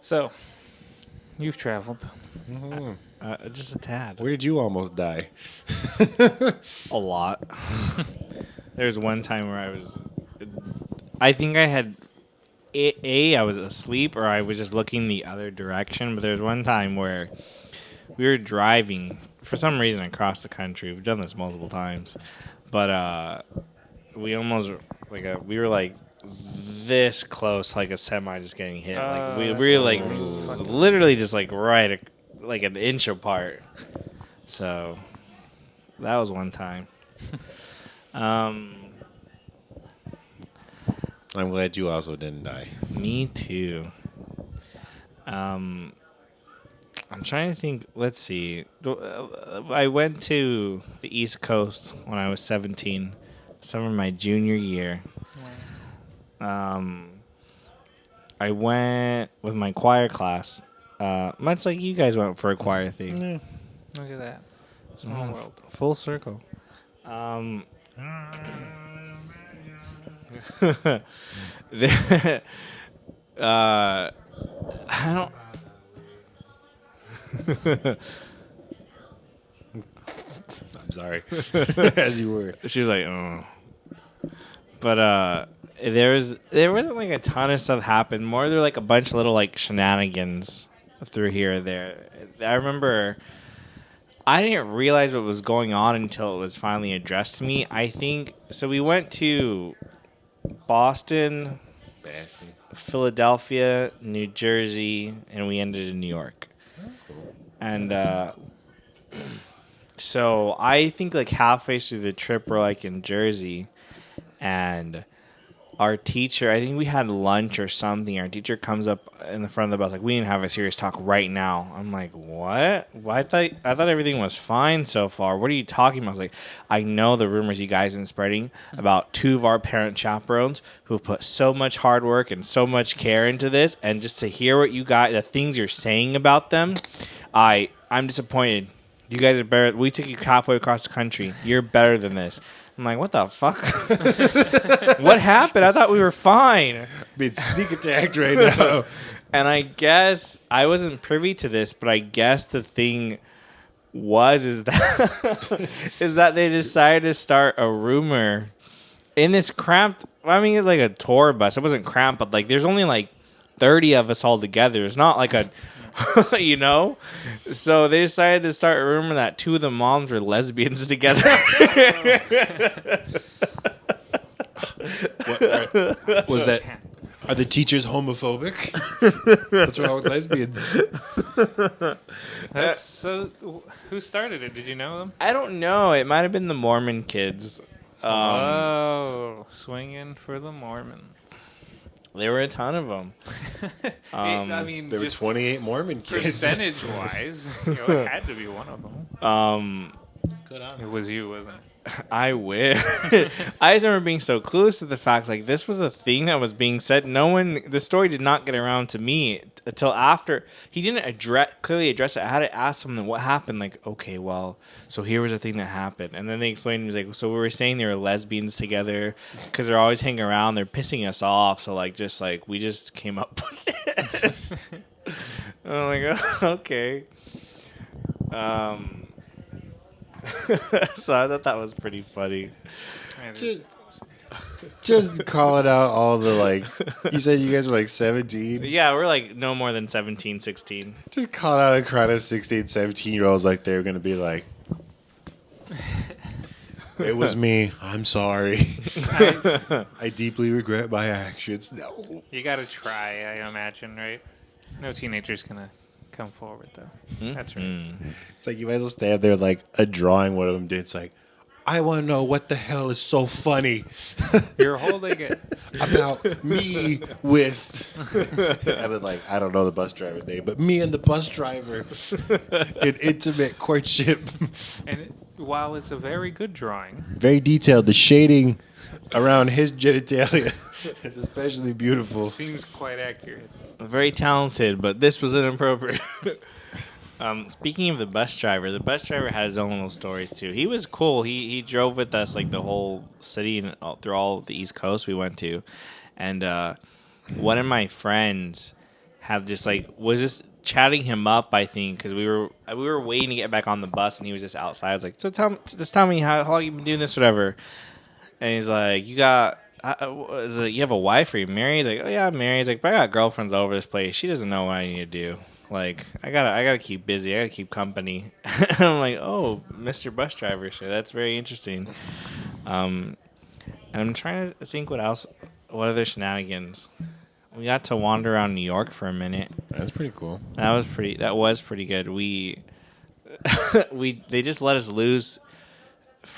So, you've traveled. Mhm. Just a tad. Where did you almost die? A lot. There's one time where I think I had I was asleep or I was just looking the other direction. But there's one time where we were driving for some reason across the country. We've done this multiple times, but we almost we were like this close, like a semi just getting hit. Like we That's were like fucking literally just like right like an inch apart. So that was one time. Um, I'm glad you also didn't die. Me too. I'm trying to think. Let's see. I went to the East Coast when I was 17, summer of my junior year. I went with my choir class, much like you guys went for a choir thing. Look at that. Small world. Full circle. I don't. I'm sorry. As you were. She was like, oh. But there wasn't like a ton of stuff happened. More there were like a bunch of little like shenanigans through here or there. I remember I didn't realize what was going on until it was finally addressed to me. I think so. We went to Boston, Philadelphia, New Jersey, and we ended in New York. And so I think like halfway through the trip, we're like in Jersey, and our teacher, I think we had lunch or something. Our teacher comes up in the front of the bus like, "We need to have a serious talk right now." I'm like, "What? Well, I thought everything was fine so far. What are you talking about?" I was like, "I know the rumors you guys have been spreading about two of our parent chaperones who've put so much hard work and so much care into this, and just to hear what you guys, the things you're saying about them, I'm disappointed. You guys are better. We took you halfway across the country. You're better than this." I'm like, what the fuck? What happened? I thought we were fine. Being sneak attacked right now. And I guess I wasn't privy to this, but I guess the thing is that is that they decided to start a rumor in this cramped. I mean, it's like a tour bus. It wasn't cramped, but like there's only like 30 of us all together. It's not like a you know? So they decided to start a rumor that two of the moms were lesbians together. Was that? Are the teachers homophobic? What's wrong with lesbians? That's so. Who started it? Did you know them? I don't know. It might have been the Mormon kids. Swinging for the Mormons. There were a ton of them. I mean, There were just 28 Mormon kids. percentage-wise, it had to be one of them. It was you, wasn't it? I wish. I just remember being so clueless to the facts. Like, this was a thing that was being said. The story did not get around to me until after. He didn't clearly address it. I had to ask him what happened. Like, okay, well, so here was a thing that happened. And then they explained to me, like, so we were saying they were lesbians together because they're always hanging around. They're pissing us off. So, like, we just came up with this. I'm like, okay. So I thought that was pretty funny. Just calling out all the, like, you said you guys were like 17? Yeah, we're like no more than 17, 16. Just calling out a crowd of 16, 17-year-olds like they're going to be like, it was me. I'm sorry. I deeply regret my actions. No. You got to try, I imagine, right? No teenager's gonna come forward though. That's right. It's like you might as well stand there like a drawing one of them did. It's like, I want to know what the hell is so funny You're holding it. about me with, I mean, like, I don't know the bus driver's name, but me and the bus driver in intimate courtship. And while it's a very good drawing, Very detailed. The shading around his genitalia is especially beautiful. seems quite accurate. Very talented, but this was inappropriate. Speaking of the bus driver had his own little stories too. He was cool. He drove with us like the whole city and through all of the East Coast we went to, and one of my friends had just like was just chatting him up. I think because we were waiting to get back on the bus, and he was just outside. I was like, so tell me how long you been doing this, whatever. And he's like, you got. Is it, you have a wife or you married? He's like, oh yeah, I'm married. He's like, but I got girlfriends all over this place. She doesn't know what I need to do. Like, I gotta keep busy. I gotta keep company. I'm like, oh, Mr. Bus Driver, so that's very interesting. And I'm trying to think what other shenanigans. We got to wander around New York for a minute. That's pretty cool. That was pretty good. They just let us loose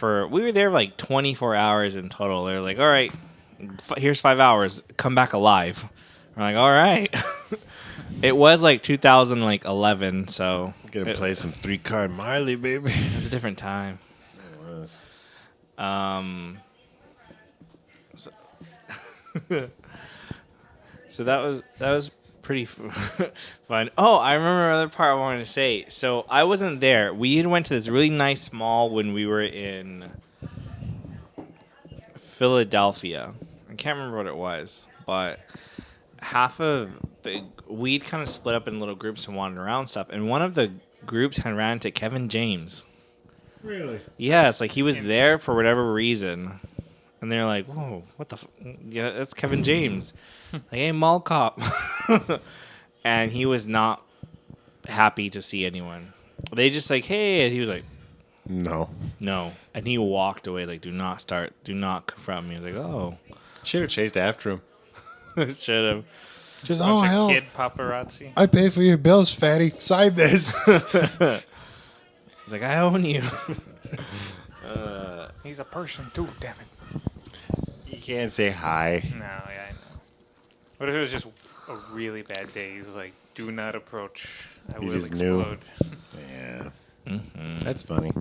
we were there like 24 hours in total. They were like, all right, here's 5 hours. Come back alive. We're like, all right. It was like 2011, so Gonna play some 3-card Marley, baby. it was a different time. It was. So that was pretty fun. Oh, I remember another part I wanted to say. So I wasn't there. We had went to this really nice mall when we were in Philadelphia. I can't remember what it was, but we'd kind of split up in little groups and wandered around stuff. And one of the groups had ran into Kevin James. Really? Yeah, it's like he was there for whatever reason. And they're like, whoa, what the yeah, that's Kevin James. Like, hey, mall cop. And he was not happy to see anyone. They just like, hey, and he was like, No. And he walked away, like, do not confront me. I was like, oh. Should have chased after him. Should have. Just, Bunch oh, of hell. kid paparazzi. I pay for your bills, fatty. Sign this. He's like, I own you. He's a person too, damn it. You can't say hi. No, yeah, I know. What if it was just a really bad day? He's like, do not approach. I He will just knew. explode. Yeah. That's funny.